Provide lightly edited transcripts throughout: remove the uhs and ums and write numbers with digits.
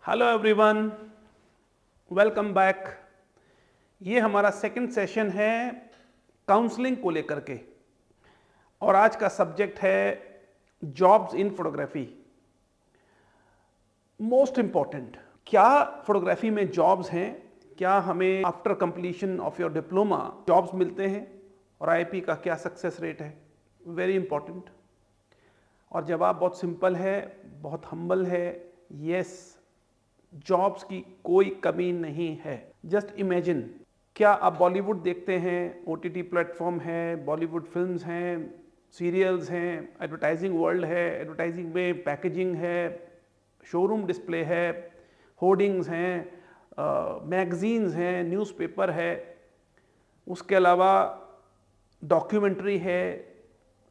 Hello everyone, welcome back. ये हमारा second session है काउंसलिंग को लेकर के और आज का सब्जेक्ट है jobs in photography. Most important, क्या फोटोग्राफी में जॉब्स हैं? क्या हमें after completion of your diploma jobs मिलते हैं? और आईआईपी का क्या सक्सेस रेट है? Very important. और जवाब बहुत सिंपल है, बहुत हम्बल है। यस, जॉब्स की कोई कमी नहीं है। जस्ट इमेजिन, क्या आप बॉलीवुड देखते हैं? ओटीटी प्लेटफॉर्म है, बॉलीवुड फिल्म्स हैं, सीरियल्स हैं, एडवर्टाइजिंग वर्ल्ड है, एडवर्टाइजिंग में पैकेजिंग है, शोरूम डिस्प्ले है, होर्डिंग्स हैं, मैगजीन्स हैं, न्यूज़पेपर है, उसके अलावा डॉक्यूमेंट्री है।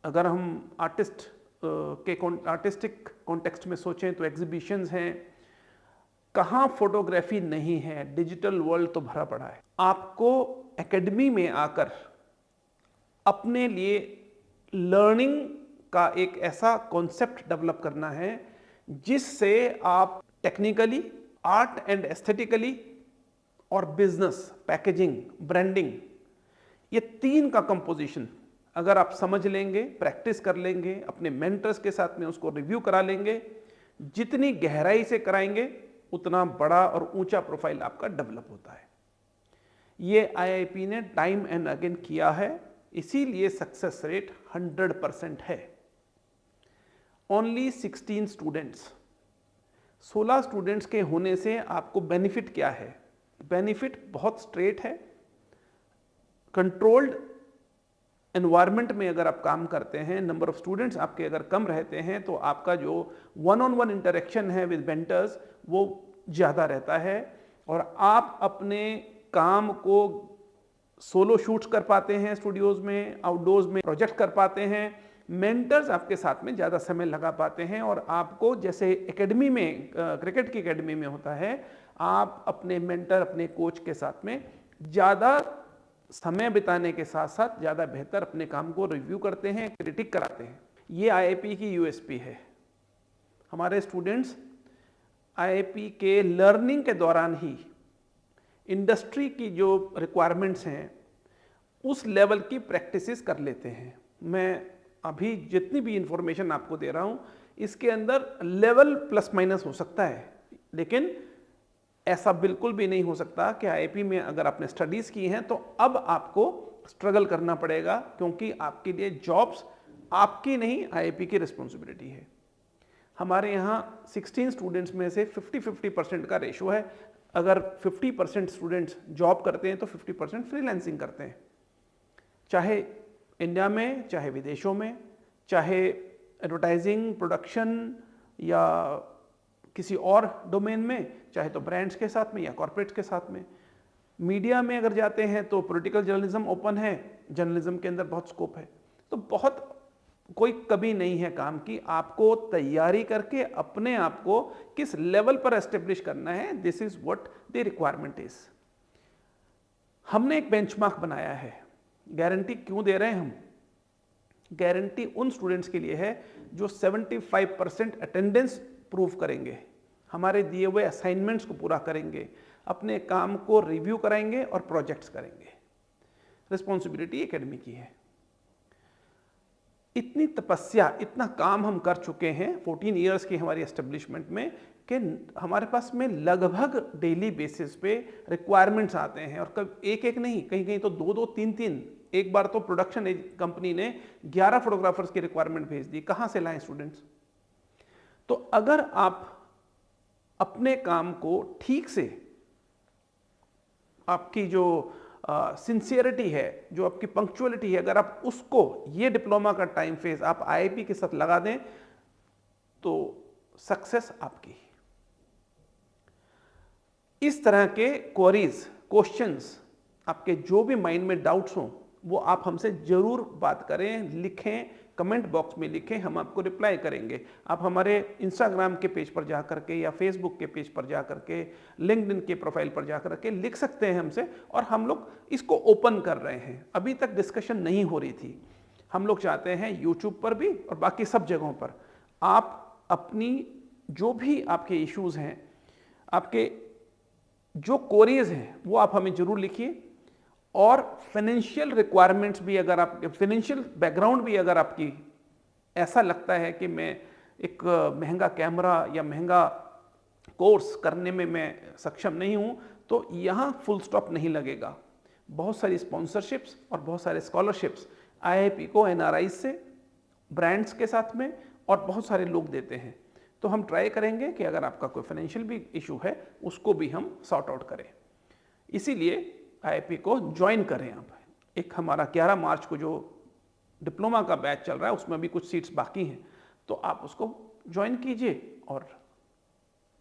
अगर हम आर्टिस्टिक कॉन्टेक्स्ट में सोचें तो एग्जीबिशंस हैं। कहाँ फोटोग्राफी नहीं है? डिजिटल वर्ल्ड तो भरा पड़ा है। आपको एकेडमी में आकर अपने लिए लर्निंग का एक ऐसा कॉन्सेप्ट डेवलप करना है जिससे आप टेक्निकली, आर्ट एंड एस्थेटिकली और बिजनेस, पैकेजिंग, ब्रांडिंग, ये तीन का कंपोजिशन अगर आप समझ लेंगे, प्रैक्टिस कर लेंगे, अपने मेंटर्स के साथ में उसको रिव्यू करा लेंगे, जितनी गहराई से कराएंगे उतना बड़ा और ऊंचा प्रोफाइल आपका डेवलप होता है। ये आईआईपी ने टाइम एंड अगेन किया है, इसीलिए सक्सेस रेट 100% है। ओनली 16 स्टूडेंट्स, 16 स्टूडेंट्स के होने से आपको बेनिफिट क्या है? बेनिफिट बहुत स्ट्रेट है। कंट्रोल्ड एनवायरनमेंट में अगर आप काम करते हैं, नंबर ऑफ स्टूडेंट्स आपके अगर कम रहते हैं तो आपका जो वन ऑन वन इंटरेक्शन है विद मेंटर्स वो ज़्यादा रहता है और आप अपने काम को सोलो शूट्स कर पाते हैं, स्टूडियोज़ में, आउटडोर्स में प्रोजेक्ट कर पाते हैं। मेंटर्स आपके साथ में ज़्यादा समय लगा पाते हैं और आपको जैसे एकेडमी में, क्रिकेट की एकेडमी में होता है, आप अपने मेंटर, अपने कोच के साथ में ज़्यादा समय बिताने के साथ साथ ज़्यादा बेहतर अपने काम को रिव्यू करते हैं, क्रिटिक कराते हैं। ये आईआईपी की यूएसपी है। हमारे स्टूडेंट्स आईआईपी के लर्निंग के दौरान ही इंडस्ट्री की जो रिक्वायरमेंट्स हैं उस लेवल की प्रैक्टिसेस कर लेते हैं। मैं अभी जितनी भी इंफॉर्मेशन आपको दे रहा हूँ इसके अंदर लेवल प्लस माइनस हो सकता है, लेकिन ऐसा बिल्कुल भी नहीं हो सकता कि आईआईपी में अगर आपने स्टडीज़ की हैं तो अब आपको स्ट्रगल करना पड़ेगा, क्योंकि आपके लिए जॉब्स आपकी नहीं, आईआईपी की रिस्पॉन्सिबिलिटी है। हमारे यहाँ 16 स्टूडेंट्स में से 50-50% का रेशो है। अगर 50% स्टूडेंट्स जॉब करते हैं तो 50% फ्रीलांसिंग करते हैं, चाहे इंडिया में, चाहे विदेशों में, चाहे एडवर्टाइजिंग, प्रोडक्शन या किसी और डोमेन में, चाहे तो ब्रांड्स के साथ में या कॉर्पोरेट्स के साथ में। मीडिया में अगर जाते हैं तो पॉलिटिकल जर्नलिज्म ओपन है, जर्नलिज्म के अंदर बहुत स्कोप है। तो बहुत कोई कमी नहीं है काम की। आपको तैयारी करके अपने आप को किस लेवल पर एस्टेब्लिश करना है, this is what the requirement is. हमने एक बेंचमार्क बनाया है। गारंटी क्यों दे रहे हैं हम? गारंटी उन स्टूडेंट्स के लिए है जो 75% अटेंडेंस प्रूव करेंगे, हमारे दिए हुए असाइनमेंट्स को पूरा करेंगे, अपने काम को रिव्यू कराएंगे और प्रोजेक्ट्स करेंगे। रिस्पॉन्सिबिलिटी एकेडमी की है। इतनी तपस्या, इतना काम हम कर चुके हैं 14 ईयर्स की हमारी एस्टेब्लिशमेंट में कि हमारे पास में लगभग डेली बेसिस पे रिक्वायरमेंट्स आते हैं। और कब एक एक नहीं, कहीं कहीं तो दो दो तीन तीन। एक बार तो प्रोडक्शन कंपनी ने 11 फोटोग्राफर्स की रिक्वायरमेंट भेज दी। कहाँ से लाएं स्टूडेंट्स? तो अगर आप अपने काम को ठीक से, आपकी जो सिंसियरिटी है, जो आपकी पंक्चुअलिटी है, अगर आप उसको, ये डिप्लोमा का टाइम फेज आप आईआईपी के साथ लगा दें तो सक्सेस आपकी। इस तरह के क्वेरीज, क्वेश्चंस, आपके जो भी माइंड में डाउट्स हों वो आप हमसे जरूर बात करें, लिखें, कमेंट बॉक्स में लिखें, हम आपको रिप्लाई करेंगे। आप हमारे इंस्टाग्राम के पेज पर जा करके या फेसबुक के पेज पर जा करके, लिंक्डइन के प्रोफाइल पर जा करके लिख सकते हैं हमसे, और हम लोग इसको ओपन कर रहे हैं। अभी तक डिस्कशन नहीं हो रही थी। हम लोग चाहते हैं यूट्यूब पर भी और बाकी सब जगहों पर आप अपनी जो भी आपके इश्यूज़ हैं, आपके जो क्वेरीज हैं वो आप हमें जरूर लिखिए, और फाइनेंशियल रिक्वायरमेंट्स भी, अगर आप फाइनेंशियल बैकग्राउंड भी अगर आपकी ऐसा लगता है कि मैं एक महंगा कैमरा या महंगा कोर्स करने में मैं सक्षम नहीं हूं, तो यहां फुल स्टॉप नहीं लगेगा। बहुत सारी स्पॉन्सरशिप्स और बहुत सारे स्कॉलरशिप्स आईआईपी को एनआरआई से, ब्रांड्स के साथ में, और बहुत सारे लोग देते हैं। तो हम ट्राई करेंगे कि अगर आपका कोई फाइनेंशियल भी इशू है उसको भी हम सॉर्ट आउट करें। इसीलिए आईआईपी को ज्वाइन करें आप। एक हमारा 11 मार्च को जो डिप्लोमा का बैच चल रहा है उसमें भी कुछ सीट्स बाकी हैं, तो आप उसको ज्वाइन कीजिए और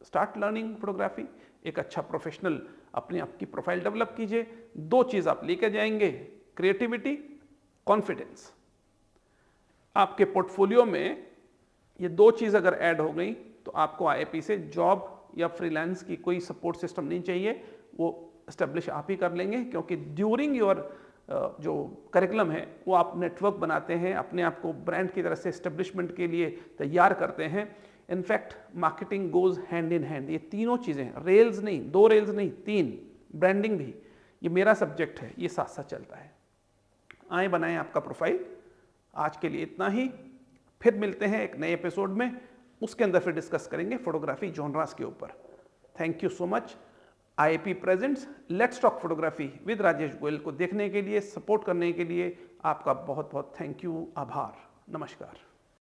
स्टार्ट लर्निंग फोटोग्राफी। एक अच्छा प्रोफेशनल अपने आप की प्रोफाइल डेवलप कीजिए। 2 चीज़ आप लेकर जाएंगे, क्रिएटिविटी, कॉन्फिडेंस। आपके पोर्टफोलियो में ये 2 चीज़ अगर ऐड हो गई तो आपको आईआईपी से जॉब या फ्रीलांस की कोई सपोर्ट सिस्टम नहीं चाहिए, वो एस्टेब्लिश आप ही कर लेंगे। क्योंकि ड्यूरिंग योर जो करिकुलम है वो आप नेटवर्क बनाते हैं, अपने आप को ब्रांड की तरह से एस्टेब्लिशमेंट के लिए तैयार करते हैं। In fact marketing goes hand in hand. ये तीनों चीज़ें, रेल्स नहीं, 2 रेल्स नहीं, 3, ब्रांडिंग भी, ये मेरा सब्जेक्ट है, ये साथ साथ चलता है। आए बनाएं आपका प्रोफाइल। आज के लिए इतना ही, फिर मिलते हैं एक नए एपिसोड में, उसके अंदर फिर डिस्कस करेंगे फोटोग्राफी जॉनरास के ऊपर। Thank you so much. IIP presents let's talk photography with Rajesh Goyal को देखने के लिए, सपोर्ट करने के लिए आपका बहुत बहुत थैंक यू, आभार, नमस्कार।